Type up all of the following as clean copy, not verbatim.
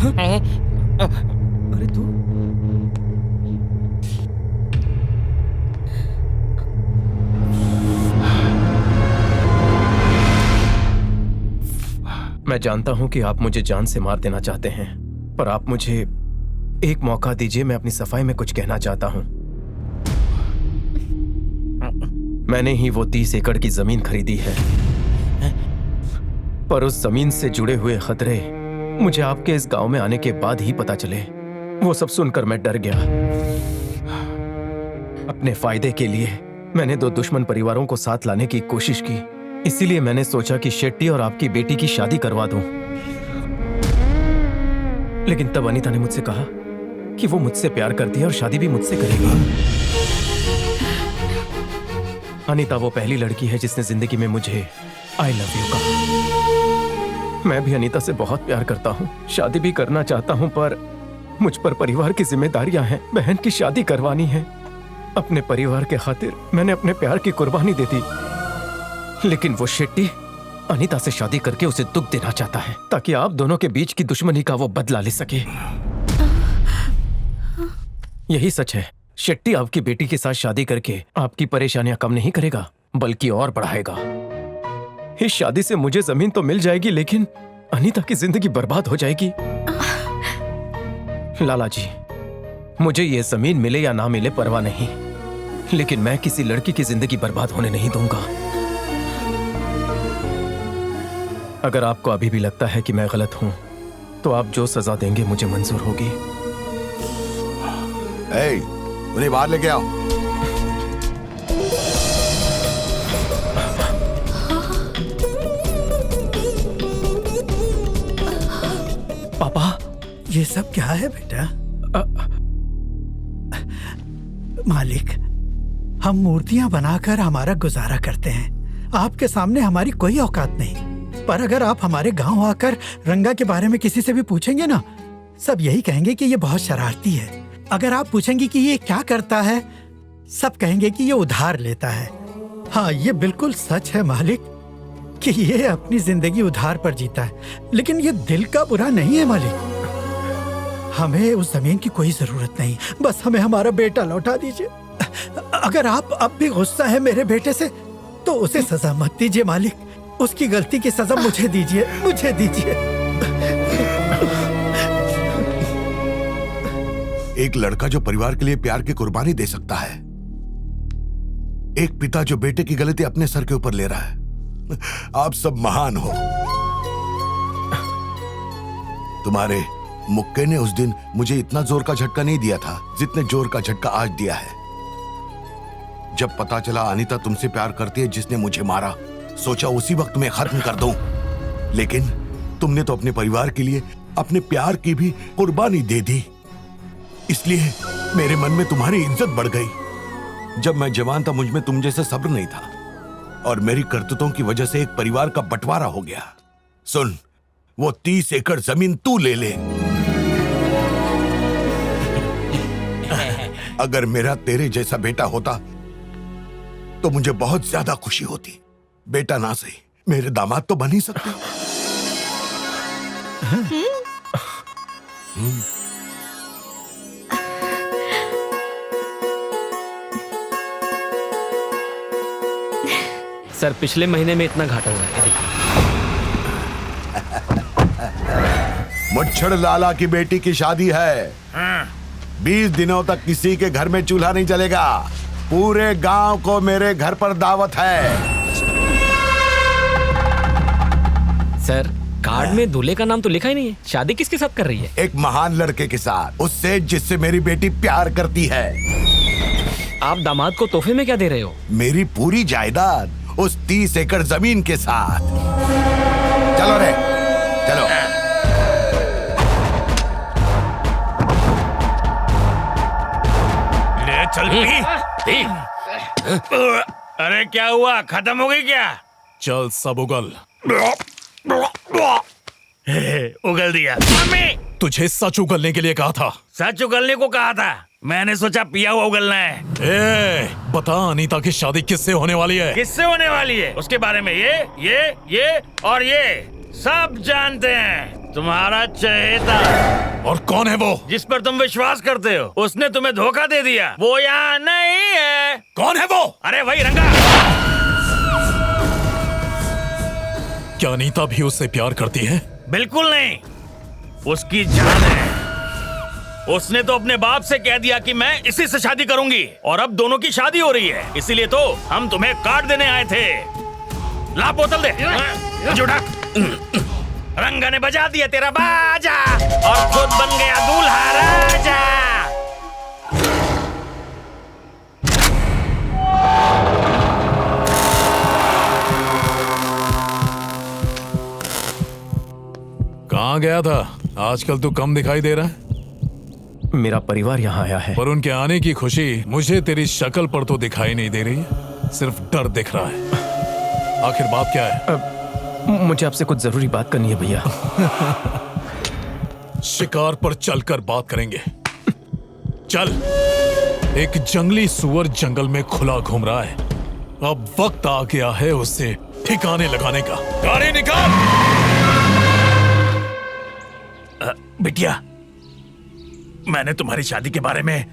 अरे तू मैं जानता हूं कि आप मुझे जान से मार देना चाहते हैं, पर आप मुझे एक मौका दीजिए। मैं अपनी सफाई में कुछ कहना चाहता हूं। मैंने ही वो 30 एकड़ की जमीन खरीदी है, पर उस जमीन से जुड़े हुए खतरे मुझे आपके इस गांव में आने के बाद ही पता चले। वो सब सुनकर मैं डर गया। अपने फायदे के लिए मैंने 2 दुश्मन परिवारों को साथ लाने की कोशिश की। इसीलिए मैंने सोचा कि शेट्टी और आपकी बेटी की शादी करवा दूं। लेकिन तब अनीता ने मुझसे कहा कि वो मुझसे प्यार करती है और शादी भी मुझसे करेगी। अनीता वो पहली लड़की है जिसने जिंदगी में मुझे आई लव यू कहा। मैं भी अनीता से बहुत प्यार करता हूँ, शादी भी करना चाहता हूँ, पर मुझ पर परिवार की जिम्मेदारियां हैं। बहन की शादी करवानी है। अपने परिवार के खातिर मैंने अपने प्यार की कुर्बानी दे दी। लेकिन वो शेट्टी अनीता से शादी करके उसे दुख देना चाहता है, ताकि आप दोनों के बीच की दुश्मनी का वो बदला ले सके। यही सच है। शेट्टी आपकी बेटी के साथ शादी करके आपकी परेशानियां कम नहीं करेगा, बल्कि और बढ़ाएगा। इस शादी से मुझे जमीन तो मिल जाएगी, लेकिन अनीता की जिंदगी बर्बाद हो जाएगी। लाला जी, मुझे ये जमीन मिले या ना मिले परवाह नहीं, लेकिन मैं किसी लड़की की जिंदगी बर्बाद होने नहीं दूंगा। अगर आपको अभी भी लगता है कि मैं गलत हूं, तो आप जो सजा देंगे मुझे मंजूर होगी। उन्हें बाहर लेके आओ। पापा, ये सब क्या है बेटा? मालिक, हम मूर्तियां बनाकर हमारा गुजारा करते हैं। आपके सामने हमारी कोई औकात नहीं। पर अगर आप हमारे गांव आकर रंगा के बारे में किसी से भी पूछेंगे ना, सब यही कहेंगे कि ये बहुत शरारती है। अगर आप पूछेंगे कि ये क्या करता है, सब कहेंगे कि ये उधार लेता है। हाँ, ये बिल्कुल सच है मालिक कि ये अपनी जिंदगी उधार पर जीता है, लेकिन ये दिल का बुरा नहीं है मालिक। हमें उस जमीन की कोई जरूरत नहीं, बस हमें हमारा बेटा लौटा दीजिए। अगर आप अब भी गुस्सा है मेरे बेटे से, तो उसे सजा मत दीजिए मालिक। उसकी गलती की सजा मुझे दीजिए, मुझे दीजिए। एक लड़का जो परिवार के लिए प्यार की कुर्बानी दे सकता है, एक पिता जो बेटे की गलती अपने सर के ऊपर ले रहा है। आप सब महान हो। तुम्हारे मुक्के ने उस दिन मुझे इतना जोर का झटका नहीं दिया था जितने जोर का झटका आज दिया है। जब पता चला अनीता तुमसे प्यार करती है जिसने मुझे मारा, सोचा उसी वक्त मैं खत्म कर दूं। लेकिन तुमने तो अपने परिवार के लिए अपने प्यार की भी कुर्बानी दे दी। इसलिए मेरे मन में तुम्हारी इज्जत बढ़ गई। जब मैं जवान था मुझ में तुम जैसा सब्र नहीं था, और मेरी करतूतों की वजह से एक परिवार का बंटवारा हो गया। सुन, वो 30 एकड़ जमीन तू ले ले। अगर मेरा तेरे जैसा बेटा होता तो मुझे बहुत ज्यादा खुशी होती। बेटा ना सही, मेरे दामाद तो बन ही सकते। सर, पिछले महीने में इतना घाटा हुआ है। मुच्छड़ लाला की बेटी की शादी है। 20 दिनों तक किसी के घर में चूल्हा नहीं जलेगा। पूरे गांव को मेरे घर पर दावत है। सर, कार्ड में दूल्हे का नाम तो लिखा ही नहीं है। शादी किसके साथ कर रही है? एक महान लड़के के साथ, उससे जिससे मेरी बेटी प्यार करती है। आप दामाद को तोहफे में क्या दे रहे हो? मेरी पूरी जायदाद, उस 30 एकड़ जमीन के साथ। चलो रे, चलो। ले चल पी। अरे क्या हुआ, खत्म हो गई क्या? चल सब उगल। उगल दिया। तुझे सच उगलने के लिए कहा था। सच उगलने को कहा था? मैंने सोचा पिया हुआ उगलना है। बता, अनीता की शादी किससे होने वाली है? किससे होने वाली है उसके बारे में ये और ये सब जानते हैं। तुम्हारा चहेता। और कौन है वो? जिस पर तुम विश्वास करते हो, उसने तुम्हें धोखा दे दिया। वो यहाँ नहीं है। कौन है वो? अरे वही रंगा। क्या अनीता भी उससे प्यार करती है? बिल्कुल नहीं, उसकी जान है। उसने तो अपने बाप से कह दिया कि मैं इसी से शादी करूंगी, और अब दोनों की शादी हो रही है। इसीलिए तो हम तुम्हें कार्ड देने आए थे। ला बोतल दे। जुड़ा। रंगा ने बजा दिया तेरा बाजा और खुद बन गया दूल्हा राजा। कहाँ गया था? आजकल तू कम दिखाई दे रहा है। मेरा परिवार यहाँ आया है। पर उनके आने की खुशी मुझे तेरी शक्ल पर तो दिखाई नहीं दे रही, सिर्फ डर दिख रहा है। आखिर बात क्या है? मुझे आपसे कुछ जरूरी बात करनी है भैया। शिकार पर चलकर बात करेंगे। चल। एक जंगली सुअर जंगल में खुला घूम रहा है। अब वक्त आ गया है उसे ठिकाने लगाने का। गाड़ी निकाल। बिटिया, मैंने तुम्हारी शादी के बारे में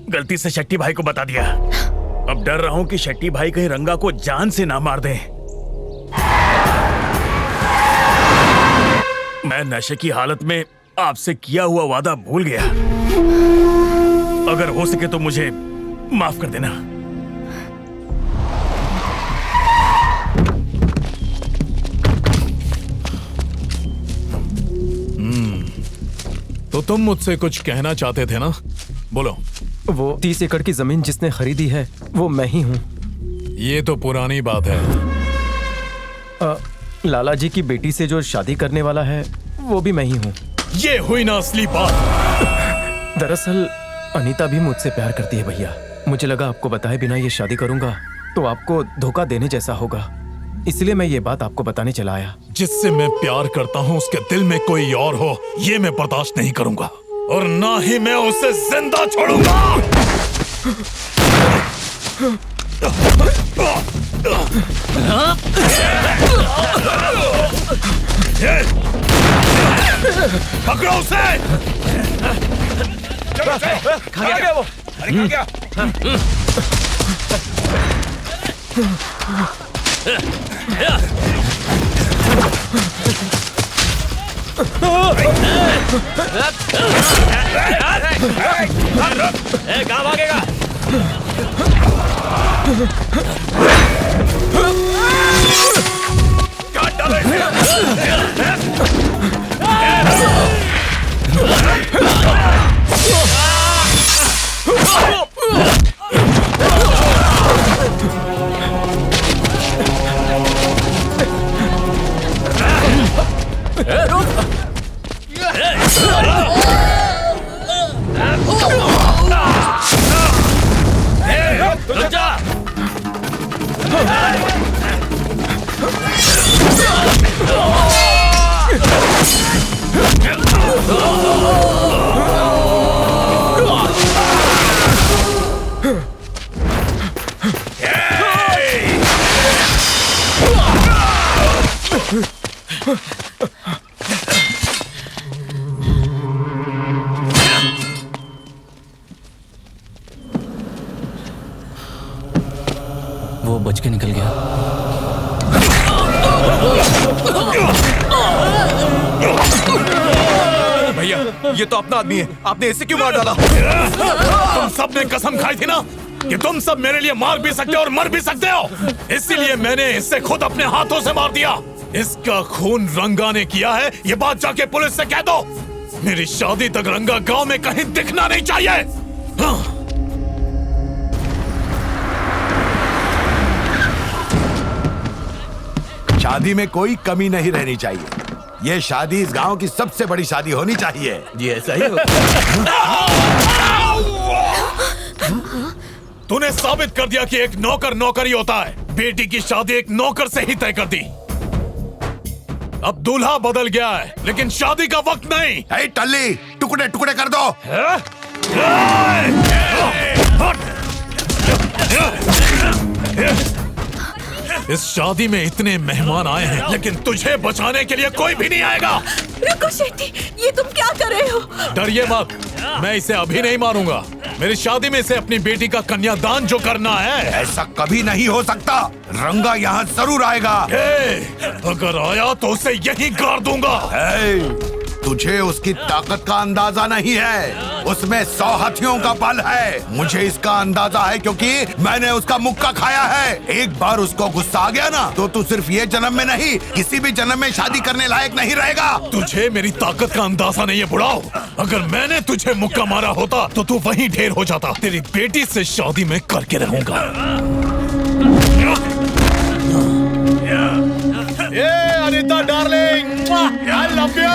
गलती से शेट्टी भाई को बता दिया। अब डर रहा हूं कि शेट्टी भाई कहीं रंगा को जान से ना मार दें। मैं नशे की हालत में आपसे किया हुआ वादा भूल गया। अगर हो सके तो मुझे माफ कर देना। तो तुम मुझसे कुछ कहना चाहते थे ना? बोलो। वो 30 एकड़ की जमीन जिसने खरीदी है वो मैं ही हूँ। ये तो पुरानी बात है। लाला जी की बेटी से जो शादी करने वाला है वो भी मैं ही हूँ। ये हुई ना असली बात। दरअसल अनीता भी मुझसे प्यार करती है भैया। मुझे लगा आपको बताए बिना ये शादी करूंगा तो आपको धोखा देने जैसा होगा, इसलिए मैं ये बात आपको बताने चला आया। जिससे मैं प्यार करता हूँ उसके दिल में कोई और हो, ये मैं बर्दाश्त नहीं करूंगा, और ना ही मैं उसे जिंदा छोड़ूंगा। पकड़ो उसे। खा गया वो। अरे खा गया। कहाँ भागेगा? काट डालो वो बच के निकल गया। भैया, ये तो अपना आदमी है, आपने इसे क्यों मार डाला? तुम सब ने कसम खाई थी ना कि तुम सब मेरे लिए मार भी सकते हो और मर भी सकते हो, इसीलिए मैंने इसे खुद अपने हाथों से मार दिया। इसका खून रंगा ने किया है, ये बात जाके पुलिस से कह दो। मेरी शादी तक रंगा गांव में कहीं दिखना नहीं चाहिए। हाँ। शादी में कोई कमी नहीं रहनी चाहिए। ये शादी इस गांव की सबसे बड़ी शादी होनी चाहिए। जी ऐसा ही तूने साबित कर दिया कि एक नौकर नौकर ही होता है। बेटी की शादी एक नौकर से ही तय कर दी। अब दूल्हा बदल गया है, लेकिन शादी का वक्त नहीं। ए टल्ली, टुकड़े टुकड़े कर दो। इस शादी में इतने मेहमान आए हैं, लेकिन तुझे बचाने के लिए कोई भी नहीं आएगा। रुको शेट्टी, ये तुम क्या कर रहे हो? डरिए मत, मैं इसे अभी नहीं मारूंगा। मेरी शादी में इसे अपनी बेटी का कन्यादान जो करना है। ऐसा कभी नहीं हो सकता। रंगा यहाँ जरूर आएगा। अगर आया तो उसे यहीं गाड़ दूंगा। तुझे उसकी ताकत का अंदाजा नहीं है, उसमें 100 हाथियों का बल है। मुझे इसका अंदाजा है क्योंकि मैंने उसका मुक्का खाया है। एक बार उसको गुस्सा आ गया ना तो तू सिर्फ ये जन्म में नहीं, किसी भी जन्म में शादी करने लायक नहीं रहेगा। तुझे मेरी ताकत का अंदाजा नहीं है बुढ़ाओ। अगर मैंने तुझे मुक्का मारा होता तो तू वहीं ढेर हो जाता। तेरी बेटी से शादी में करके रहूंगा। Anita darling, I love you.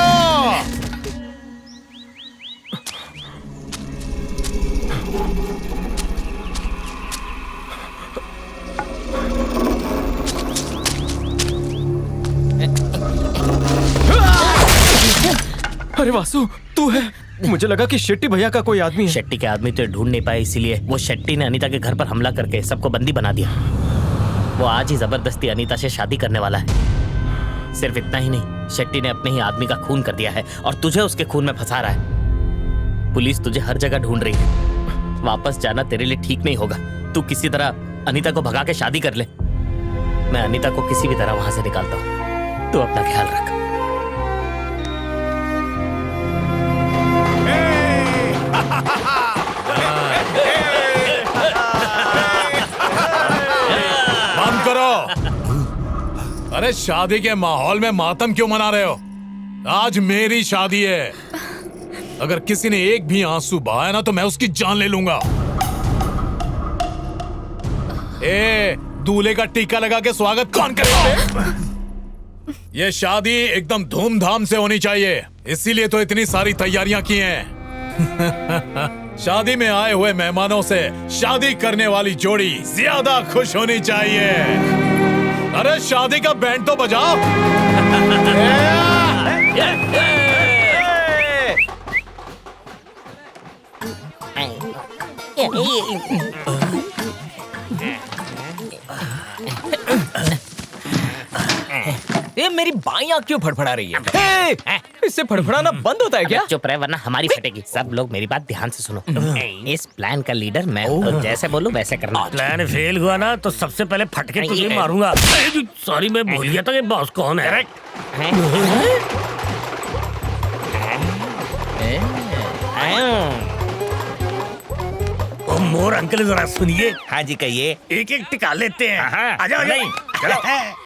अरे वासु, तू है? मुझे लगा कि शेट्टी भैया का कोई आदमी है। शेट्टी के आदमी तो ढूंढ नहीं पाए, इसीलिए वो शेट्टी ने अनीता के घर पर हमला करके सबको बंदी बना दिया। वो आज ही जबरदस्ती अनीता से शादी करने वाला है। सिर्फ इतना ही नहीं, शेट्टी ने अपने ही आदमी का खून कर दिया है और तुझे उसके खून में फंसा रहा है। पुलिस तुझे हर जगह ढूंढ रही है। वापस जाना तेरे लिए ठीक नहीं होगा। तू किसी तरह अनीता को भगा के शादी कर ले। मैं अनीता को किसी भी तरह वहां से निकालता हूँ। तू अपना ख्याल रख। बंद करो। अरे शादी के माहौल में मातम क्यों मना रहे हो? आज मेरी शादी है। अगर किसी ने एक भी आंसू बहाया ना तो मैं उसकी जान ले लूंगा। दूल्हे का टीका लगा के स्वागत कौन करेगा? ये शादी एकदम धूमधाम से होनी चाहिए, इसीलिए तो इतनी सारी तैयारियां की हैं। शादी में आए हुए मेहमानों से शादी करने वाली जोड़ी ज्यादा खुश होनी चाहिए। अरे शादी का बैंड तो बजाओ। ये मेरी बाईं आंख क्यों फड़फड़ा रही है? इससे फड़फड़ाना बंद होता है क्या? चुप रहे वरना हमारी फटेगी। सब लोग मेरी बात ध्यान से सुनो। इस प्लान का लीडर मैं हूं, तो जैसे बोलूं वैसे करना। प्लान फेल हुआ ना तो सबसे पहले फटके तुझे मारूंगा। सॉरी, मैं भूल गया था कि बॉस कौन है। मोर अंकल जरा सुनिए। हाँ जी कहिए। एक एक टिका लेते हैं। आ जाओ।